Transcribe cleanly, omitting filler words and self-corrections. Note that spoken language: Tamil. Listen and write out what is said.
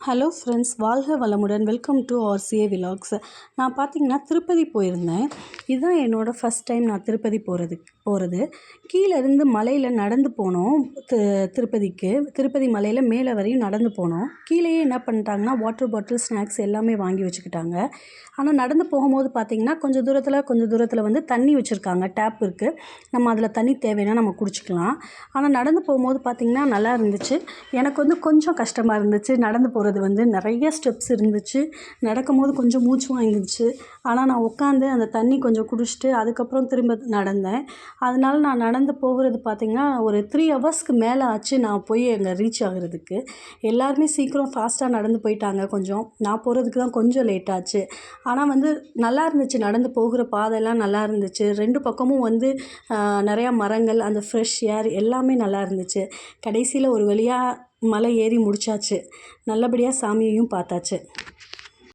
ஹலோ ஃப்ரெண்ட்ஸ், வாழ்க வளமுடன். Welcome to RCA vlogs. நான் பார்த்தீங்கன்னா திருப்பதி போயிருந்தேன். இதுதான் என்னோடய ஃபஸ்ட் டைம் நான் திருப்பதி போகிறது. கீழேருந்து மலையில் நடந்து போனோம். திருப்பதிக்கு திருப்பதி மலையில் மேலே வரையும் நடந்து போனோம். கீழேயே என்ன பண்ணிட்டாங்கன்னா வாட்டர் பாட்டில், ஸ்நாக்ஸ் எல்லாமே வாங்கி வச்சுக்கிட்டாங்க. ஆனால் நடந்து போகும்போது பார்த்திங்கன்னா கொஞ்சம் தூரத்தில் வந்து தண்ணி வச்சுருக்காங்க. டேப் இருக்குது, நம்ம அதில் தண்ணி தேவைன்னா நம்ம குடிச்சிக்கலாம். ஆனால் நடந்து போகும்போது பார்த்திங்கன்னா நல்லா இருந்துச்சு. எனக்கு வந்து கொஞ்சம் கஷ்டமாக இருந்துச்சு. நடந்து போகிறது வந்து நிறைய ஸ்டெப்ஸ் இருந்துச்சு. நடக்கும்போது கொஞ்சம் மூச்சு வாங்கிடுச்சு. ஆனால் நான் உட்காந்து அந்த தண்ணி கொஞ்சம் குடிச்சிட்டு அதுக்கப்புறம் திரும்ப நடந்தேன். அதனால நான் நடந்து போகிறது பார்த்திங்கன்னா ஒரு 3 ஹவர்ஸ்க்கு மேலே ஆச்சு நான் போய் அங்கே ரீச் ஆகுறதுக்கு. எல்லாருமே சீக்கிரம் ஃபாஸ்ட்டாக நடந்து போயிட்டாங்க. நான் போகிறதுக்கு தான் கொஞ்சம் லேட் ஆச்சு. ஆனால் வந்து நல்லா இருந்துச்சு. நடந்து போகிற பாதையெல்லாம் நல்லா இருந்துச்சு. 2 பக்கமும் வந்து நிறையா மரங்கள், அந்த ஃப்ரெஷ் ஏர் எல்லாமே நல்லா இருந்துச்சு. கடைசியில் ஒரு வழியாக மலை ஏறி முடிச்சாச்சு. நல்லபடியாக சாமியையும் பார்த்தாச்சு.